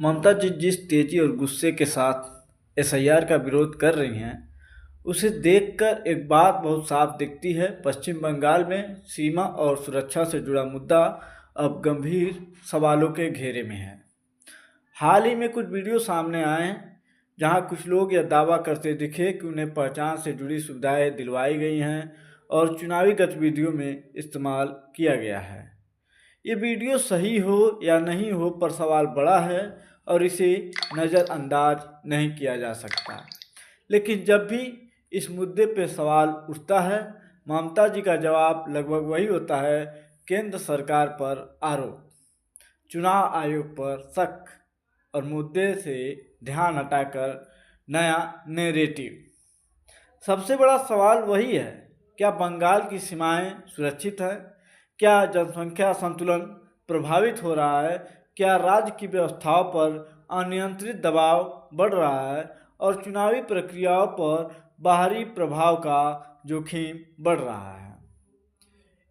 ममता जी जिस तेजी और गुस्से के साथ एसआईआर का विरोध कर रही हैं, उसे देखकर एक बात बहुत साफ दिखती है। पश्चिम बंगाल में सीमा और सुरक्षा से जुड़ा मुद्दा अब गंभीर सवालों के घेरे में है। हाल ही में कुछ वीडियो सामने आए हैं जहां कुछ लोग यह दावा करते दिखे कि उन्हें पहचान से जुड़ी सुविधाएं दिलवाई गई हैं और चुनावी गतिविधियों में इस्तेमाल किया गया है। ये वीडियो सही हो या नहीं हो पर सवाल बड़ा है और इसे नज़रअंदाज नहीं किया जा सकता। लेकिन जब भी इस मुद्दे पे सवाल उठता है, ममता जी का जवाब लगभग वही होता है: केंद्र सरकार पर आरोप, चुनाव आयोग पर शक और मुद्दे से ध्यान हटाकर नया नैरेटिव। सबसे बड़ा सवाल वही है, क्या बंगाल की सीमाएं सुरक्षित हैं? क्या जनसंख्या संतुलन प्रभावित हो रहा है? क्या राज्य की व्यवस्थाओं पर अनियंत्रित दबाव बढ़ रहा है और चुनावी प्रक्रियाओं पर बाहरी प्रभाव का जोखिम बढ़ रहा है?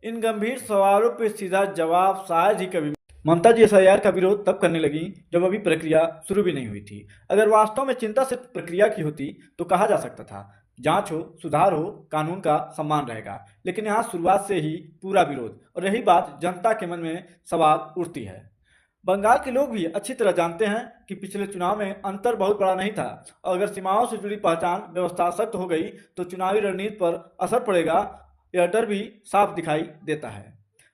इन गंभीर सवालों पर सीधा जवाब शायद ही कभी। ममता जी एसआईआर का विरोध तब करने लगी जब अभी प्रक्रिया शुरू भी नहीं हुई थी। अगर वास्तव में चिंता सिर्फ प्रक्रिया की होती तो कहा जा सकता था जांच हो, सुधार हो, कानून का सम्मान रहेगा। लेकिन यहाँ शुरुआत से ही पूरा विरोध, और यही बात जनता के मन में सवाल उठती है। बंगाल के लोग भी अच्छी तरह जानते हैं कि पिछले चुनाव में अंतर बहुत बड़ा नहीं था, और अगर सीमाओं से जुड़ी पहचान व्यवस्था सख्त हो गई तो चुनावी रणनीति पर असर पड़ेगा, यह डर भी साफ दिखाई देता है।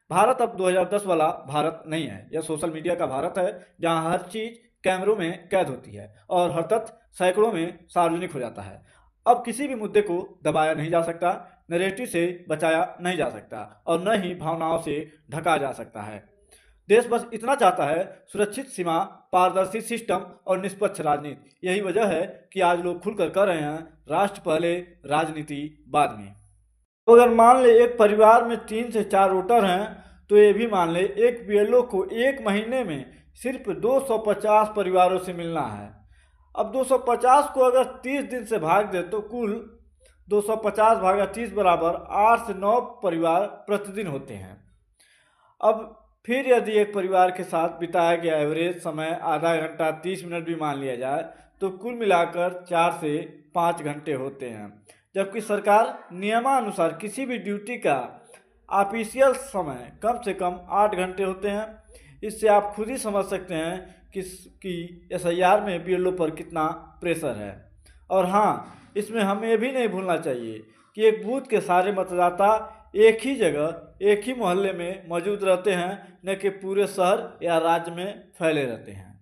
भारत अब 2010 वाला भारत नहीं है। यह सोशल मीडिया का भारत है, जहां हर चीज कैमरों में कैद होती है और हर तथ्य सैकड़ों में सार्वजनिक हो जाता है। अब किसी भी मुद्दे को दबाया नहीं जा सकता, नैरेटिव से बचाया नहीं जा सकता और न ही भावनाओं से ढका जा सकता है। देश बस इतना चाहता है: सुरक्षित सीमा, पारदर्शी सिस्टम और निष्पक्ष राजनीति। यही वजह है कि आज लोग खुलकर कह रहे हैं, राष्ट्र पहले, राजनीति बाद में। तो अगर मान ले एक परिवार में 3 से 4 वोटर हैं, तो ये भी मान ले एक बीएलओ को एक महीने में सिर्फ 250 परिवारों से मिलना है। अब 250 को अगर 30 दिन से भाग दे तो कुल 250 भागा 30 बराबर 8 से 9 परिवार प्रतिदिन होते हैं। अब फिर यदि एक परिवार के साथ बिताया गया एवरेज समय आधा घंटा 30 मिनट भी मान लिया जाए तो कुल मिलाकर 4 से 5 घंटे होते हैं। जबकि सरकार नियमानुसार किसी भी ड्यूटी का ऑफिशियल समय कम से कम 8 घंटे होते हैं। इससे आप खुद ही समझ सकते हैं कि एसआईआर में बीएलओ पर कितना प्रेशर है। और हाँ, इसमें हमें ये भी नहीं भूलना चाहिए कि एक बूथ के सारे मतदाता एक ही जगह, एक ही मोहल्ले में मौजूद रहते हैं, न कि पूरे शहर या राज्य में फैले रहते हैं।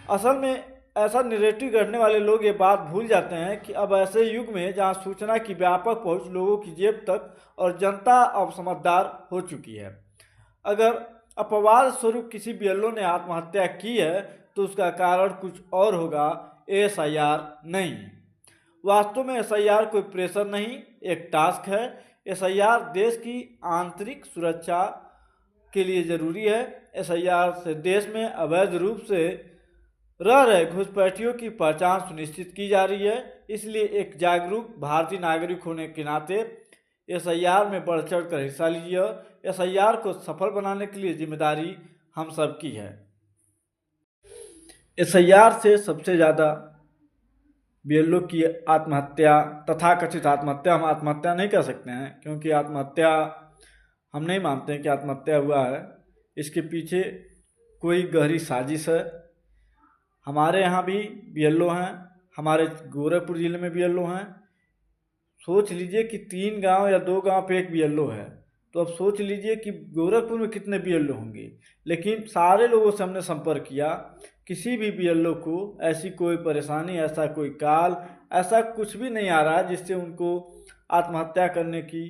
असल में ऐसा नैरेटिव गढ़ने वाले लोग ये बात भूल जाते हैं कि अब ऐसे युग में जहां सूचना की व्यापक पहुंच लोगों की जेब तक और जनता अब समझदार हो चुकी है, अगर अपवाद स्वरूप किसी बीएलओ ने आत्महत्या की है तो उसका कारण कुछ और होगा, एसआईआर नहीं। वास्तव में एसआईआर कोई प्रेशर नहीं, एक टास्क है। एसआईआर देश की आंतरिक सुरक्षा के लिए ज़रूरी है। एसआईआर से देश में अवैध रूप से रह रहे घुसपैठियों की पहचान सुनिश्चित की जा रही है। इसलिए एक जागरूक भारतीय नागरिक होने के नाते एसआईआर में बढ़ चढ़ कर हिस्सा लीजिए। एसआईआर को सफल बनाने के लिए जिम्मेदारी हम सब की है। एसआईआर से सबसे ज़्यादा बीएलओ की आत्महत्या, तथाकथित आत्महत्या, हम आत्महत्या नहीं कह सकते हैं क्योंकि आत्महत्या हम नहीं मानते हैं कि आत्महत्या हुआ है। इसके पीछे कोई गहरी साजिश है। हमारे यहाँ भी बीएलओ हैं, हमारे गोरखपुर ज़िले में बीएलओ हैं। सोच लीजिए कि 3 गांव या 2 गांव पे एक बीएलओ है, तो अब सोच लीजिए कि गोरखपुर में कितने बीएलओ होंगे। लेकिन सारे लोगों से हमने संपर्क किया, किसी भी बीएलओ को ऐसी कोई परेशानी, ऐसा कोई काल, ऐसा कुछ भी नहीं आ रहा जिससे उनको आत्महत्या करने की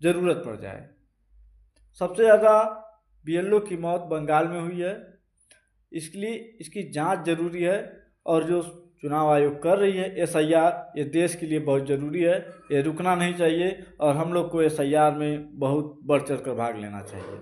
ज़रूरत पड़ जाए। सबसे ज़्यादा बीएलओ की मौत बंगाल में हुई है, इसलिए इसकी जांच ज़रूरी है। और जो चुनाव आयोग कर रही है एसआईआर, ये देश के लिए बहुत ज़रूरी है। ये रुकना नहीं चाहिए और हम लोग को एसआईआर में बहुत बढ़ चढ़ कर भाग लेना चाहिए।